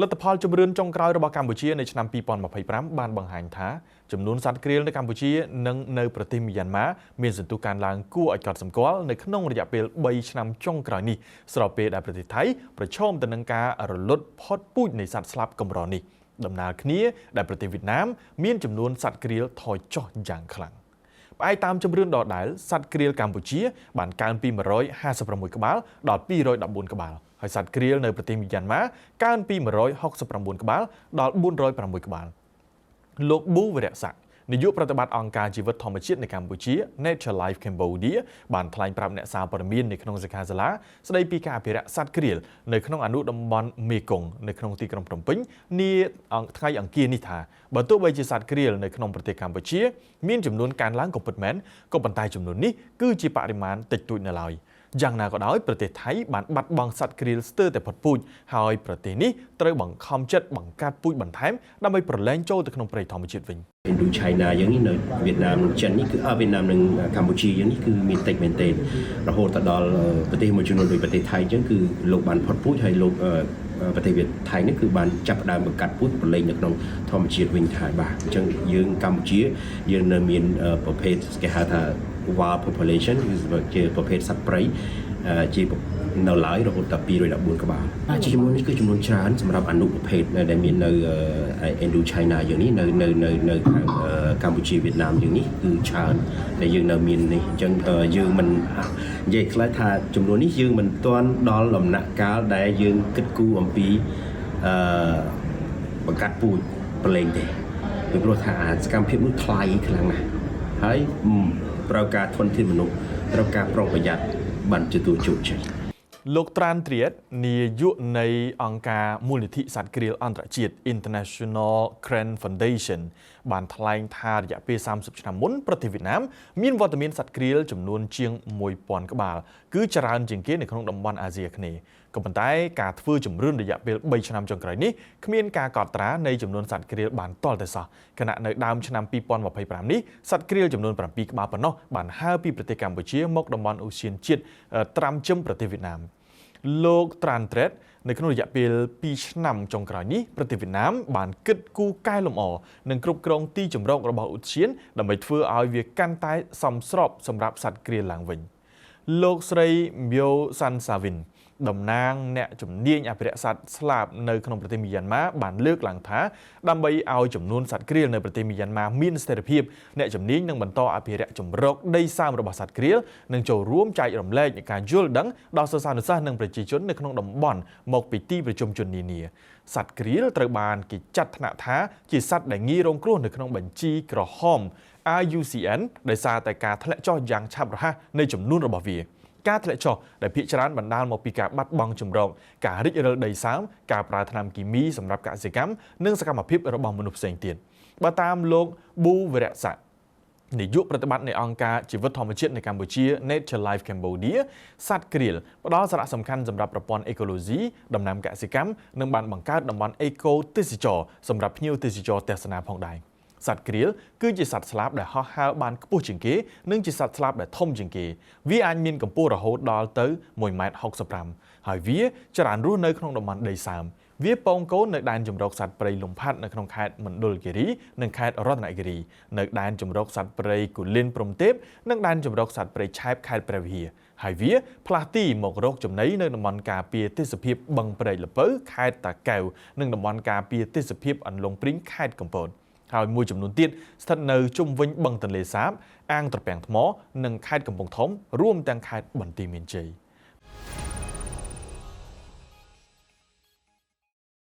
លទ្ធផលជំរឿនចុងក្រោយរបស់កម្ពុជានៅឆ្នាំ2025បានបង្ហាញថាចំនួនសត្វក្រៀលនៅកម្ពុជានិងនៅប្រទេសមីយ៉ាន់ម៉ាមានសន្ទុះកើនឡើងគួរឲ្យកត់សម្គាល់នៅក្នុងរយៈពេល3ឆ្នាំចុងក្រោយនេះស្របពេលដែលប្រទេសថៃប្រឈមទៅនឹងការរលត់ផុតពូជនៃសត្វស្លាបកម្រនេះដំណើរគ្នាដែលប្រទេសវៀតណាមមានចំនួនសត្វក្រៀលថយចុះយ៉ាងខ្លាំងផ្អែកតាមជំរឿនដដែលសត្វក្រៀលកម្ពុជាបានកើនពី156ក្បាលដល់214ក្បាលហើយសត្វក្រៀលនៅប្រទេសមីយ៉ាន់ម៉ាកើនពី169ក្បាលដល់406ក្បាលលោកប៊ូវរៈស័ក្តិនាយកប្រតិបត្តិអង្គការជីវិតធម្មជាតិនៅកម្ពុជា Nature Life Cambodia បានថ្លែងប្រាប់អ្នកសារព័ត៌មាននៅក្នុងសិក្ខាសាលាស្ដីពីការអភិរក្សសត្វក្រៀលនៅក្នុងអនុតំបន់មេគង្គនៅក្នុងទីក្រុងភ្នំពេញនាថ្ងៃអង្គារនេះថាបើទោះបីជាសត្វក្រៀលនៅក្នុងប្រទេសកម្ពុជាមានចំនួនកើនឡើងក៏ពិតមែនក៏ប៉ុន្តែចំនួននេះគឺជាបរិមាណតិចតួចនៅឡើយយ៉ាងណាក៏ដោយប្រទេសថៃបានបាត់បង់សត្វក្រៀលស្ទើរតែផុតពូជហើយប្រទេសនេះត្រូវបង្ខំចិត្តបង្កាត់ពូជបន្ថែមដើម្បីប្រឡែងចូលទៅក្នុងព្រៃធម្មជាតិវិញIndo-China យ៉ាងនេះនៅវៀតណាមនិងចិននេះគឺវៀតណាមនិងកម្ពុជាយ៉ាងនេះគឺមានតិចមែនទែនរហូតដល់ប្រទេសមួយចំនួនដូចប្រទេសថៃអញ្ចឹងគឺលោកបានផុតពូជហើយលោកប្រទេសវៀតថៃនេះគឺបានចាប់ផ្ដើមបង្កាត់ពូជប្រឡែងនៅក្នុងធម្មជាតិវិញថាបាទអញ្ចឹងយើងកម្ពុជាយើងនៅមានប្រភេទគេហៅថា wild population គឺជាប្រភេទសត្វព្រៃជានៅឡើយរហូតដល់214ក្បាលចំនួននេះគឺចំនួនច្រើនសម្រាប់អនុប្រភេទដែលមាននៅ Indo-China យ៉ាងនេះនៅខាងកម្ពុជាវៀតណាមយ៉ាងនេះគឺច្រើនដែលយើងនៅមាននេះអញ្ចឹងយើងមិននិយាយខ្លះថាចំនួននេះយើងមិនទាន់ដល់ដំណាក់កាលដែលយើងគិតគូរអំពីបង្កាត់ពូជប្រឡែងទេពីព្រោះថាសកម្មភាពនោះថ្លៃខ្លាំងណាស់ហើយត្រូវការធនធានមនុស្សត្រូវការប្រុងប្រយ័ត្នបានទទួលជោគជ័យលោកត្រានត្រៀតនាយកនៃអង្គការមូលនិធិសត្វក្រៀលអន្តរជាតិ International Crane Foundation បានថ្លែងថារយៈពេល30ឆ្នាំមុនប្រទេសវៀតណាមមានវត្តមានសត្វក្រៀលចំនួនជាង1000ក្បាលគឺច្រើនជាងគេនៅក្នុងតំបន់អាស៊ីអាគ្នេយ៍ក៏ប៉ុន្តែការធ្វើជំរឿនរយៈពេល3ឆ្នាំចុងក្រោយនេះគ្មានការកត់ត្រានៃចំនួនសត្វក្រៀលបានទាល់តែសោះខណៈនៅដើមឆ្នាំ2025នេះសត្វក្រៀលចំនួន7ក្បាលប៉ុណ្ណោះបានហើរពីប្រទេសកម្ពុជាមកតំបន់អូសៀនជាតិត្រាំជឹមប្រទេសវៀតណាមលោកត្រានត្រេតនៅក្នុងរយៈពេល2ឆ្នាំចុងក្រោយនេះប្រទេសវៀតណាមបានគិតគូរកែលម្អនិងគ្រប់គ្រងទីជម្រករបស់ឧទ្យានដើម្បីធ្វើឲ្យវាកាន់តែសមស្របសម្រាប់សត្វក្រៀលឡើងវិញលោកស្រីម៉ូសាន់សាវិនតំណាងអ្នកជំនាញអភិរក្សសត្វស្លាបនៅក្នុងប្រទេសមីយ៉ាន់ម៉ាបានលើកឡើងថាដើម្បីឲ្យចំនួនសត្វក្រៀលនៅប្រទេសមីយ៉ាន់ម៉ាមានស្ថិរភាពអ្នកជំនាញនឹងបន្តអភិរក្សជំរកដីសើមរបស់សត្វក្រៀលនិងចូលរួមចែករំលែកការយល់ដឹងដល់សិស្សានុសិស្សនិងប្រជាជននៅក្នុងតំបន់មកពីទីប្រជុំជននានាសត្វក្រៀលត្រូវបានគេចាត់ថ្នាក់ថាជាសត្វដែលងាយរងគ្រោះនៅក្នុងបញ្ជីក្រហម IUCN ដោយសារតែការធ្លាក់ចុះយ៉ាងឆាប់រហ័សនៃចំនួនរបស់វាការធ្លាក់ចុះដែលភាគច្រើនបណ្ដាលមកពីការបាត់បង់ជម្រកការរិចរិលដីសើមការប្រើថ្នាំគីមីសម្រាប់កសិកម្មនិងសកម្មភាពរបស់មនុស្សផ្សេងទៀតបើតាមលោកប៊ូវរៈស័ក្តិនាយកប្រតិបត្តិនៃអង្គការជីវិតធម្មជាតិនៅកម្ពុជា Nature Life Cambodia សត្វក្រៀលផ្ដល់សារៈសំខាន់សម្រាប់ប្រព័ន្ធអេកូឡូស៊ីដំណាំកសិកម្មនិងបានបង្កើតតំបន់អេកូទេសចរសម្រាប់ភ្ញៀវទេសចរទស្សនាផងដែរសត្វក្រៀលគឺជាសត្វស្លាបដែលហោះហើរបានខ្ពស់ជាងគេនិងជាសត្វស្លាបដែលធំជាងគេវាអាចមានកម្ពស់រហូតដល់ទៅ1.65 ម៉ែត្រហើយវាច្រើនរស់នៅក្នុងតំបន់ដីសើមវាពងកូននៅដែនជម្រកសត្វព្រៃលំផាត់នៅក្នុងខេត្តមណ្ឌលគិរីនិងខេត្តរតនគិរីនៅដែនជម្រកសត្វព្រៃគូលែនព្រំទេពនិងដែនជម្រកសត្វព្រៃឆែបខេត្តព្រះវិហារហើយវាផ្លាស់ទីមករកចំណីនៅតំបន់ការពារទេសភាពបឹងព្រែកល្ពៅខេត្តតាកែវនិងតំបន់ការពារទេសភាពអន្លង់ព្រីងខេត្តកំពតហើយមួយចំនួនទៀតស្ថិតនៅជុំវិញបឹងទន្លេសាបអាងត្រពាំងថ្មនិងខេត្តកំពង់ធំរួមទាំងខេត្តបន្ទាយមានជ័យ